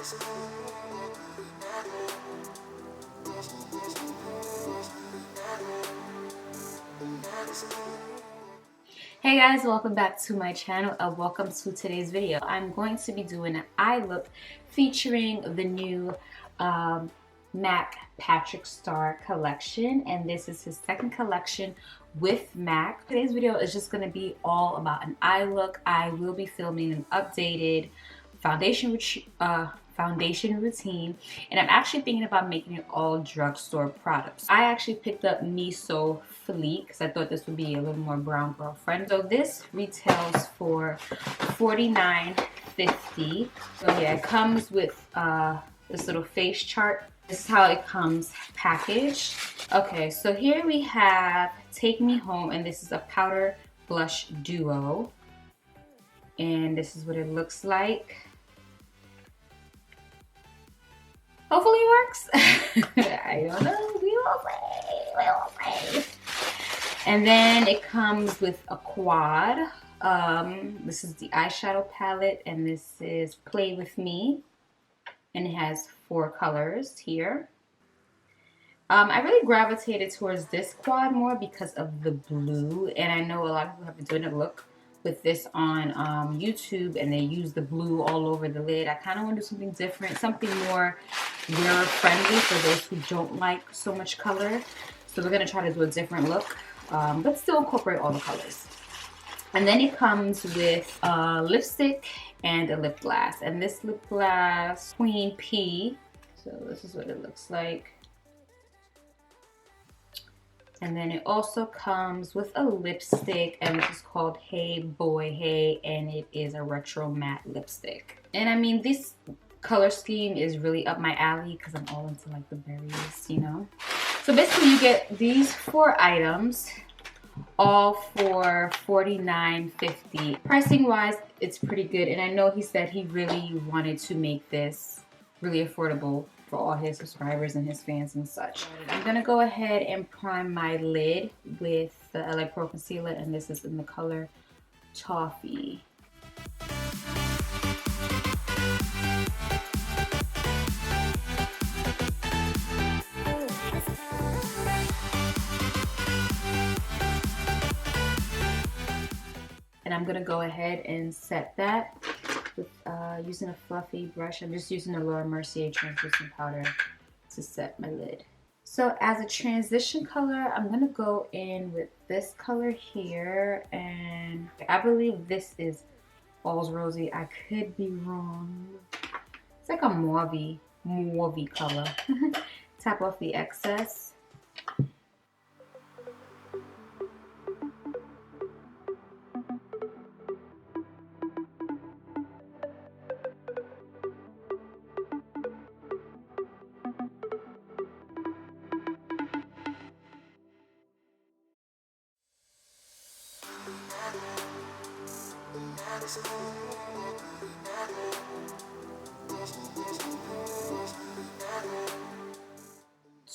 Hey guys, welcome back to my channel and welcome to today's video. I'm going to be doing an eye look featuring the new MAC PatrickStarrr collection, and this is his second collection with MAC. Today's video is just going to be all about an eye look. I will be filming an updated foundation routine, and I'm actually thinking about making it all drugstore products. I actually picked up So Fleek because I thought this would be a little more brown girl friendly. So this retails for $49.50. So yeah, it comes with this little face chart. This is how it comes packaged. Okay, so here we have Take Me Home, and this is a powder blush duo, and this is what it looks like. Hopefully it works. I don't know. We will see. And then it comes with a quad. This is the eyeshadow palette, and this is Play With Me. And it has 4 colors here. I really gravitated towards this quad more because of the blue. And I know a lot of people have been doing a look with this on YouTube, and they use the blue all over the lid. I kind of want to do something different, something more wearer friendly for those who don't like so much color. So we're going to try to do a different look, but still incorporate all the colors. And then it comes with a lipstick and a lip gloss, and this lip gloss, Queen P. So this is what it looks like. And then it also comes with a lipstick, and this is called Hey Boy Hey, and it is a retro matte lipstick. And I mean, this color scheme is really up my alley because I'm all into like the berries, you know. So basically you get these 4 items, all for $49.50. Pricing wise, it's pretty good, and I know he said he really wanted to make this really affordable for all his subscribers and his fans and such. I'm gonna go ahead and prime my lid with the LA Pro Concealer, and this is in the color Toffee. And I'm gonna go ahead and set that with using a fluffy brush. I'm just using a Laura Mercier translucent powder to set my lid. So as a transition color, I'm gonna go in with this color here, and I believe this is All's Rosy. I could be wrong. It's like a mauvey color. Tap off the excess.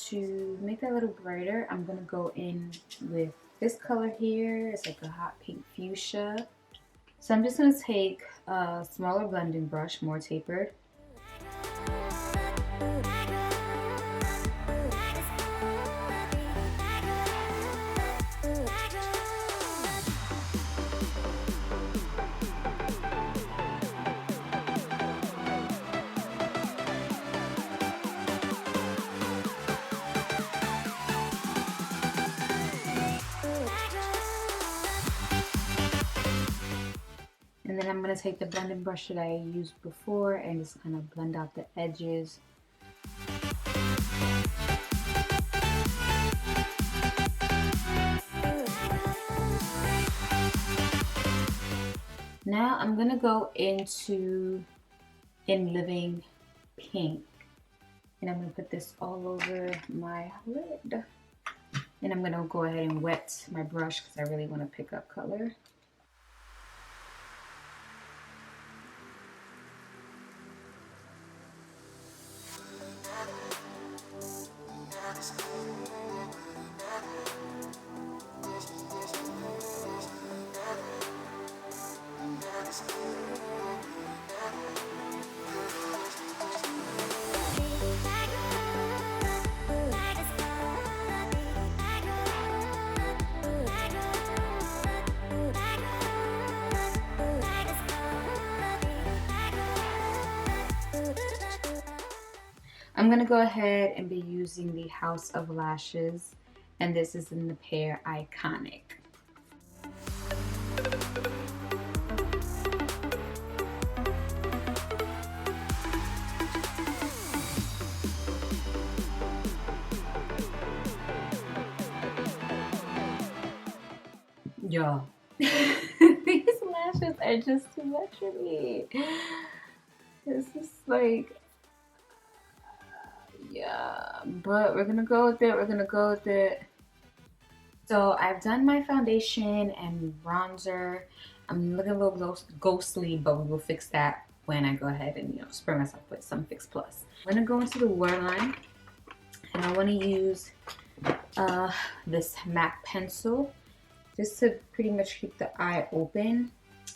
To make that a little brighter, I'm gonna go in with this color here. It's like a hot pink fuchsia. So I'm just gonna take a smaller blending brush, more tapered. And then I'm going to take the blending brush that I used before and just kind of blend out the edges. Now I'm going to go into In Living Pink. And I'm going to put this all over my lid. And I'm going to go ahead and wet my brush because I really want to pick up color. I'm gonna go ahead and be using the House of Lashes, and this is in the pair Iconic. Y'all, these lashes are just too much for me. It's just like, yeah, but we're gonna go with it. We're gonna go with it. So I've done my foundation and bronzer. I'm looking a little ghostly, but we will fix that when I go ahead and, you know, spray myself with some Fix Plus. I'm gonna go into the waterline, and I want to use this MAC pencil just to pretty much keep the eye open.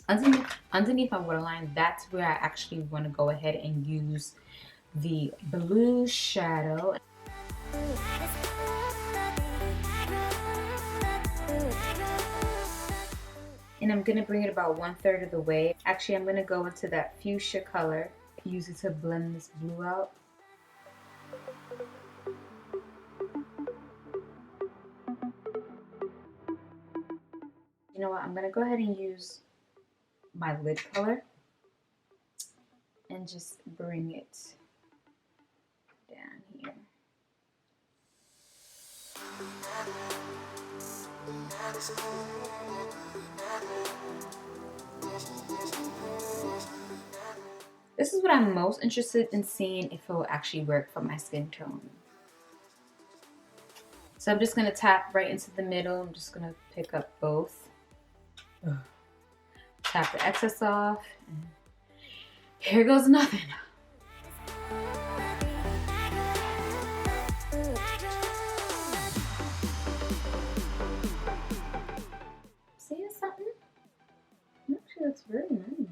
Underneath my waterline, that's where I actually want to go ahead and use the blue shadow. And I'm gonna bring it about 1/3 of the way. Actually, I'm gonna go into that fuchsia color, use it to blend this blue out. You know what, I'm gonna go ahead and use my lid color and just bring it down here. This is what I'm most interested in seeing if it will actually work for my skin tone. So I'm just gonna tap right into the middle. I'm just gonna pick up both. Tap the excess off. And here goes nothing. Seeing something? Actually, looks very nice.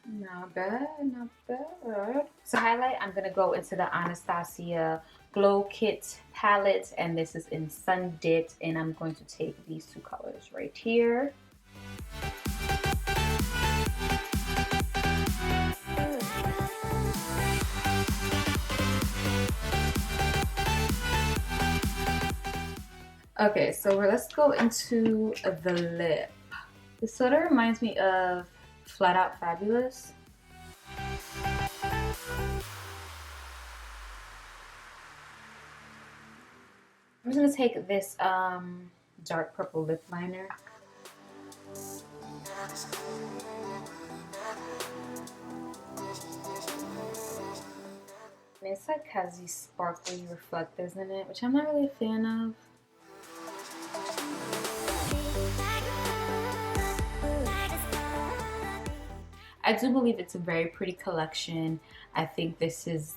Not bad, not bad. So highlight, I'm gonna go into the Anastasia Glow Kit palette, and this is in Sun Dit, and I'm going to take these two colors right here. Okay, so let's go into the lip. This sort of reminds me of Flat Out Fabulous. I'm just gonna take this dark purple lip liner. And it's like has these sparkly reflectors in it, which I'm not really a fan of. I do believe it's a very pretty collection. I think this is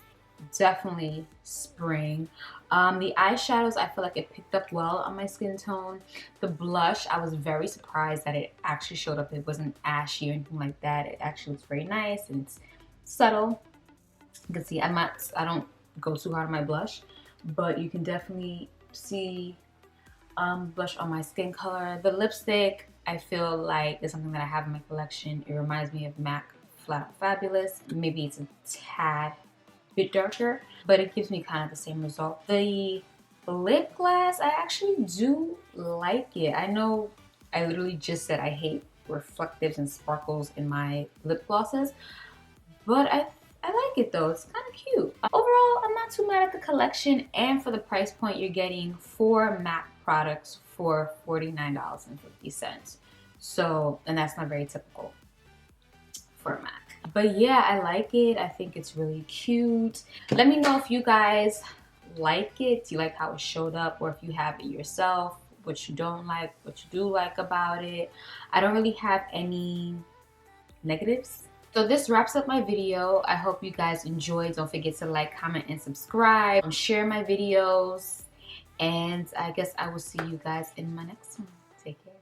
definitely spring. The eyeshadows, I feel like it picked up well on my skin tone. The blush, I was very surprised that it actually showed up. It wasn't ashy or anything like that. It actually looks very nice and it's subtle. You can see I don't go too hard on my blush, but you can definitely see blush on my skin color. The lipstick, I feel like is something that I have in my collection. It reminds me of MAC Flat Out Fabulous. Maybe it's a tad bit darker, but it gives me kind of the same result. The lip glass, I actually do like it. I know I literally just said I hate reflectives and sparkles in my lip glosses, but I like it though. It's kind of cute. Overall, I'm not too mad at the collection, and for the price point, you're getting 4 MAC products for $49.50. So, and that's not very typical for a MAC. But yeah, I like it. I think it's really cute. Let me know if you guys like it. Do you like how it showed up, or if you have it yourself, what you don't like, what you do like about it. I don't really have any negatives. So this wraps up my video. I hope you guys enjoyed. Don't forget to like, comment, and subscribe. Share my videos. And I guess I will see you guys in my next one. Take care.